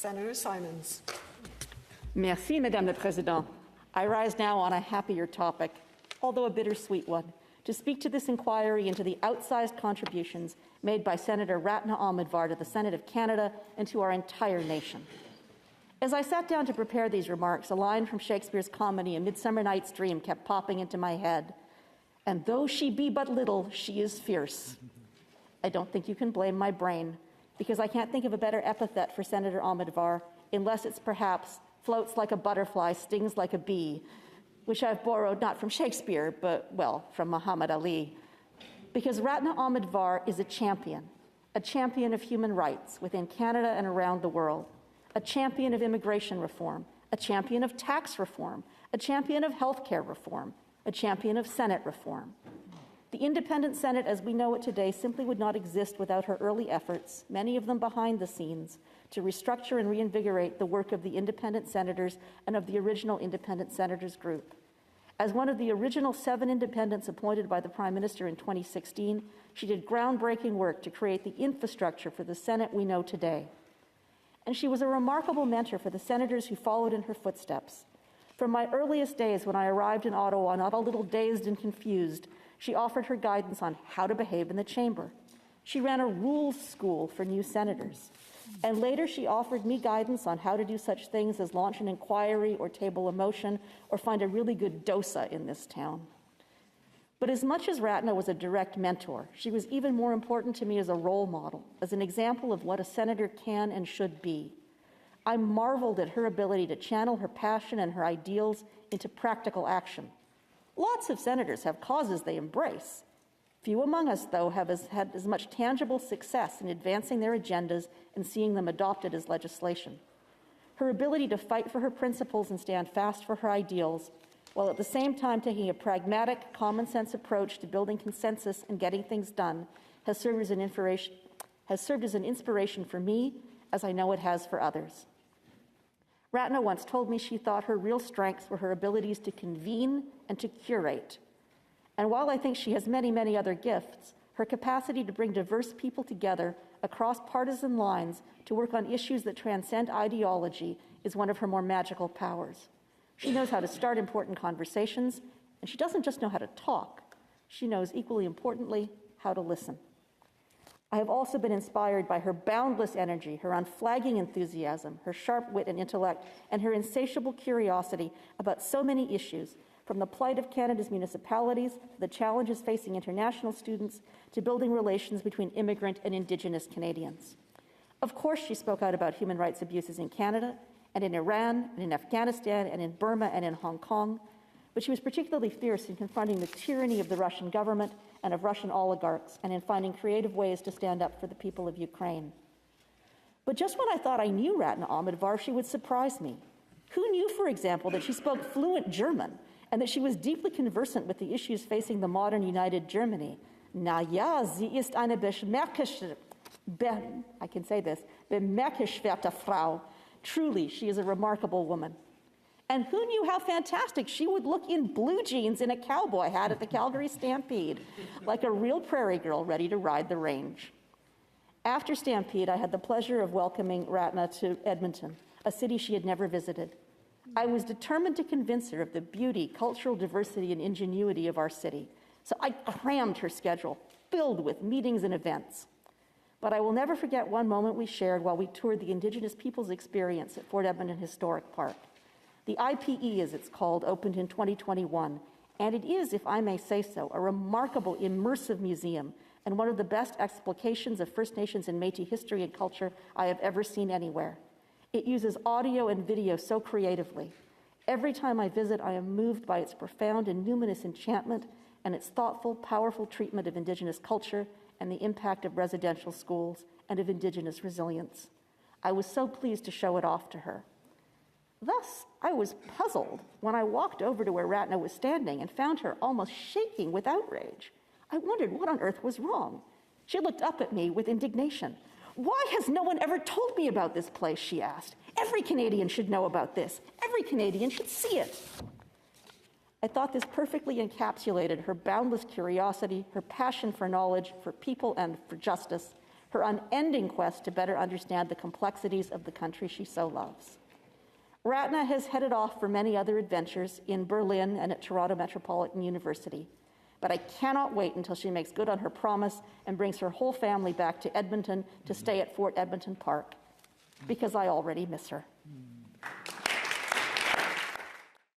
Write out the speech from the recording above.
Senator Simons. Merci, Madame la Présidente. I rise now on a happier topic, although a bittersweet one, to speak to this inquiry into the outsized contributions made by Senator Ratna Omidvar to the Senate of Canada and to our entire nation. As I sat down to prepare these remarks, a line from Shakespeare's comedy A Midsummer Night's Dream kept popping into my head. And though she be but little, she is fierce. I don't think you can blame my brain, because I can't think of a better epithet for Senator Omidvar, unless it's perhaps floats like a butterfly, stings like a bee, which I've borrowed not from Shakespeare, but, well, from Muhammad Ali. Because Ratna Omidvar is a champion of human rights within Canada and around the world, a champion of immigration reform, a champion of tax reform, a champion of healthcare reform, a champion of Senate reform. The independent Senate as we know it today simply would not exist without her early efforts, many of them behind the scenes, to restructure and reinvigorate the work of the independent senators and of the original independent senators group. As one of the original 7 independents appointed by the Prime Minister in 2016, she did groundbreaking work to create the infrastructure for the Senate we know today. And she was a remarkable mentor for the senators who followed in her footsteps. From my earliest days when I arrived in Ottawa, not a little dazed and confused, she offered her guidance on how to behave in the chamber. She ran a rules school for new senators. And later she offered me guidance on how to do such things as launch an inquiry or table a motion or find a really good dosa in this town. But as much as Ratna was a direct mentor, she was even more important to me as a role model, as an example of what a senator can and should be. I marveled at her ability to channel her passion and her ideals into practical action. Lots of senators have causes they embrace. Few among us, though, have had as much tangible success in advancing their agendas and seeing them adopted as legislation. Her ability to fight for her principles and stand fast for her ideals, while at the same time taking a pragmatic, common-sense approach to building consensus and getting things done, has served as an inspiration for me, as I know it has for others. Ratna once told me she thought her real strengths were her abilities to convene and to curate. And while I think she has many, many other gifts, her capacity to bring diverse people together across partisan lines to work on issues that transcend ideology is one of her more magical powers. She knows how to start important conversations, and she doesn't just know how to talk. She knows, equally importantly, how to listen. I have also been inspired by her boundless energy, her unflagging enthusiasm, her sharp wit and intellect, and her insatiable curiosity about so many issues, from the plight of Canada's municipalities, to the challenges facing international students, to building relations between immigrant and Indigenous Canadians. Of course, she spoke out about human rights abuses in Canada, and in Iran, and in Afghanistan, and in Burma, and in Hong Kong, but she was particularly fierce in confronting the tyranny of the Russian government and of Russian oligarchs, and in finding creative ways to stand up for the people of Ukraine. But just when I thought I knew Ratna Omidvar, she would surprise me. Who knew, for example, that she spoke fluent German and that she was deeply conversant with the issues facing the modern united Germany? Na ja, sie ist eine bemerkenswerte Frau. Truly, she is a remarkable woman. And who knew how fantastic she would look in blue jeans and a cowboy hat at the Calgary Stampede, like a real prairie girl ready to ride the range. After Stampede, I had the pleasure of welcoming Ratna to Edmonton, a city she had never visited. I was determined to convince her of the beauty, cultural diversity, and ingenuity of our city, so I crammed her schedule, filled with meetings and events. But I will never forget one moment we shared while we toured the Indigenous Peoples Experience at Fort Edmonton Historic Park. The IPE, as it's called, opened in 2021, and it is, if I may say so, a remarkable, immersive museum and one of the best explications of First Nations and Métis history and culture I have ever seen anywhere. It uses audio and video so creatively. Every time I visit, I am moved by its profound and numinous enchantment and its thoughtful, powerful treatment of Indigenous culture and the impact of residential schools and of Indigenous resilience. I was so pleased to show it off to her. Thus, I was puzzled when I walked over to where Ratna was standing and found her almost shaking with outrage. I wondered what on earth was wrong. She looked up at me with indignation. "Why has no one ever told me about this place?" she asked. "Every Canadian should know about this. Every Canadian should see it." I thought this perfectly encapsulated her boundless curiosity, her passion for knowledge, for people, and for justice, her unending quest to better understand the complexities of the country she so loves. Ratna has headed off for many other adventures in Berlin and at Toronto Metropolitan University, but I cannot wait until she makes good on her promise and brings her whole family back to Edmonton to stay at Fort Edmonton Park, because I already miss her.